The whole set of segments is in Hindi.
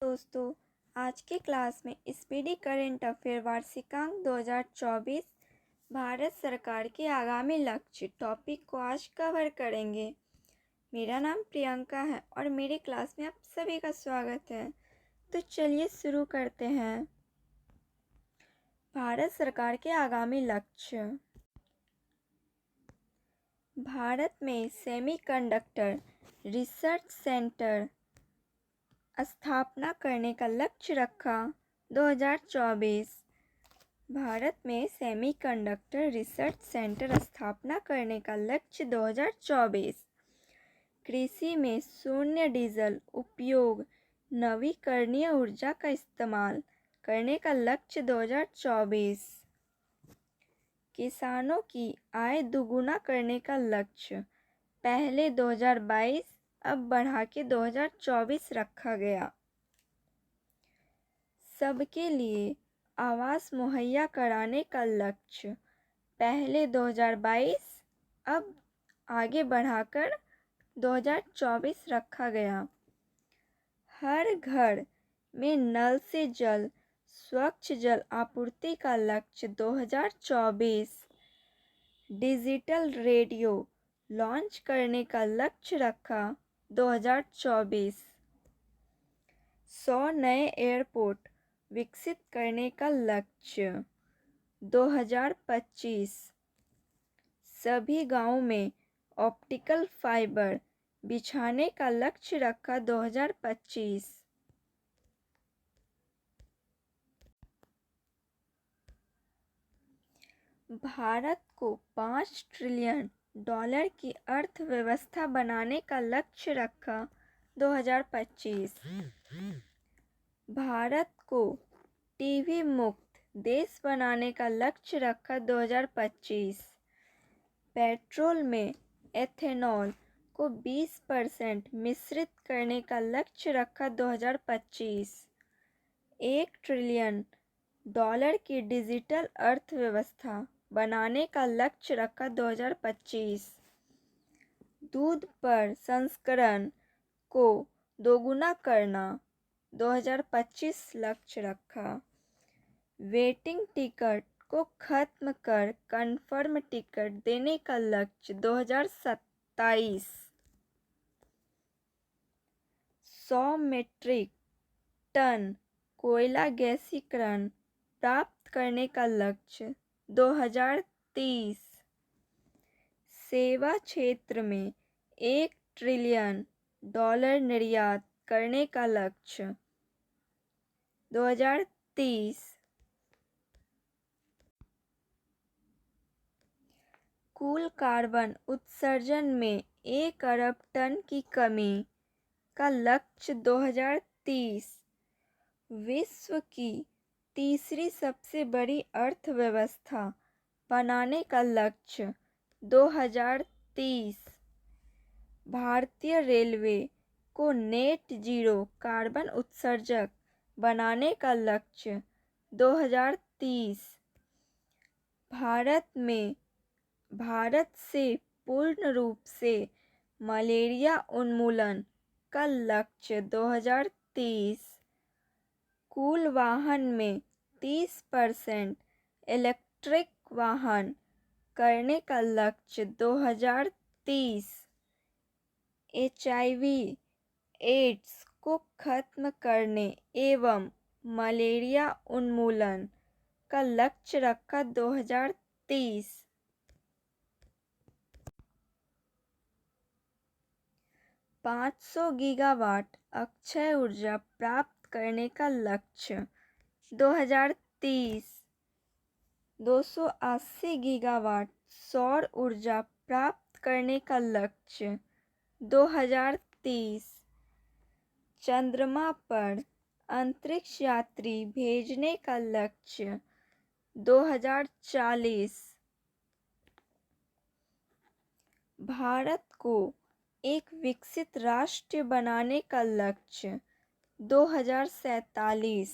दोस्तों, आज की क्लास में स्पीडी करंट अफेयर वार्षिकांक 2024 भारत सरकार के आगामी लक्ष्य टॉपिक को आज कवर करेंगे। मेरा नाम प्रियंका है और मेरी क्लास में आप सभी का स्वागत है। तो चलिए शुरू करते हैं। भारत सरकार के आगामी लक्ष्य। भारत में सेमीकंडक्टर रिसर्च सेंटर स्थापना करने का लक्ष्य रखा। 2024 भारत में सेमीकंडक्टर रिसर्च सेंटर स्थापना करने का लक्ष्य 2024। कृषि में शून्य डीजल उपयोग, नवीकरणीय ऊर्जा का इस्तेमाल करने का लक्ष्य 2024। किसानों की आय दोगुना करने का लक्ष्य पहले 2022 अब बढ़ा के 2024 रखा गया। सबके लिए आवास मुहैया कराने का लक्ष्य पहले 2022 अब आगे बढ़ाकर 2024 रखा गया। हर घर में नल से जल, स्वच्छ जल आपूर्ति का लक्ष्य 2024। डिजिटल रेडियो लॉन्च करने का लक्ष्य रखा 2024। 100 नए एयरपोर्ट विकसित करने का लक्ष्य 2025। सभी गांवों में ऑप्टिकल फाइबर बिछाने का लक्ष्य रखा 2025। भारत को $5 ट्रिलियन की अर्थव्यवस्था बनाने का लक्ष्य रखा 2025। भारत को टीबी मुक्त देश बनाने का लक्ष्य रखा 2025। पेट्रोल में एथेनॉल को 20% मिश्रित करने का लक्ष्य रखा 2025। $1 ट्रिलियन की डिजिटल अर्थव्यवस्था बनाने का लक्ष्य रखा 2025। दूध पर संस्करण को दोगुना करना 2025 लक्ष्य रखा। वेटिंग टिकट को खत्म कर कंफर्म टिकट देने का लक्ष्य 2027। 100 मीट्रिक टन कोयला गैसीकरण प्राप्त करने का लक्ष्य 2030। सेवा क्षेत्र में $1 ट्रिलियन निर्यात करने का लक्ष्य 2030। कुल कार्बन उत्सर्जन में 1 अरब टन की कमी का लक्ष्य 2030। विश्व की तीसरी सबसे बड़ी अर्थव्यवस्था बनाने का लक्ष्य 2030। भारतीय रेलवे को नेट जीरो कार्बन उत्सर्जक बनाने का लक्ष्य 2030। भारत से पूर्ण रूप से मलेरिया उन्मूलन का लक्ष्य 2030। कुल वाहन में 30% इलेक्ट्रिक वाहन करने का लक्ष्य 2030। HIV एड्स को खत्म करने एवं मलेरिया उन्मूलन का लक्ष्य रखा 2030। 500 गीगावाट अक्षय ऊर्जा प्राप्त करने का लक्ष्य 2030। 280 गीगावाट सौर ऊर्जा प्राप्त करने का लक्ष्य 2030। चंद्रमा पर अंतरिक्ष यात्री भेजने का लक्ष्य 2040। भारत को एक विकसित राष्ट्र बनाने का लक्ष्य 2047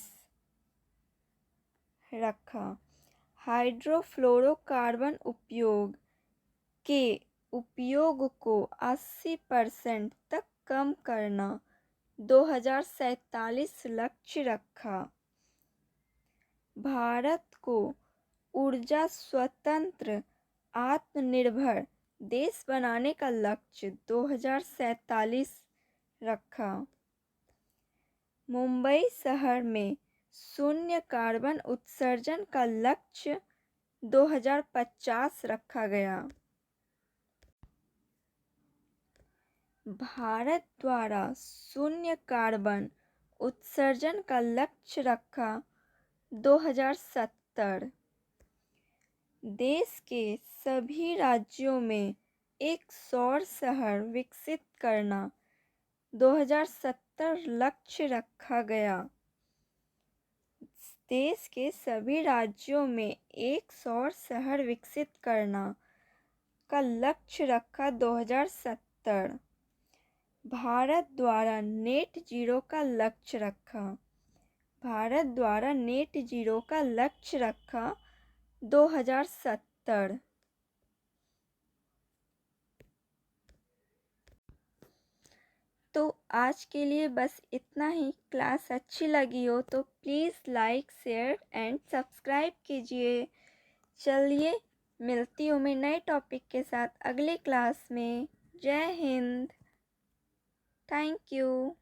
रखा। हाइड्रोफ्लोरोकार्बन उपयोग को 80% तक कम करना 2047 लक्ष्य रखा। भारत को ऊर्जा स्वतंत्र आत्मनिर्भर देश बनाने का लक्ष्य 2047 रखा। मुंबई शहर में शून्य कार्बन उत्सर्जन का लक्ष्य 2050 रखा गया। भारत द्वारा शून्य कार्बन उत्सर्जन का लक्ष्य रखा 2070। देश के सभी राज्यों में एक सौर शहर विकसित करना 2070 लक्ष्य रखा गया। देश के सभी राज्यों में एक सौर शहर विकसित करना का लक्ष्य रखा 2070। भारत द्वारा नेट जीरो का लक्ष्य रखा। भारत द्वारा नेट जीरो का लक्ष्य रखा 2070। तो आज के लिए बस इतना ही। क्लास अच्छी लगी हो तो please like share and subscribe कीजिए। चलिए मिलती हूँ मैं नए टॉपिक के साथ अगले क्लास में। जय हिंद। Thank you.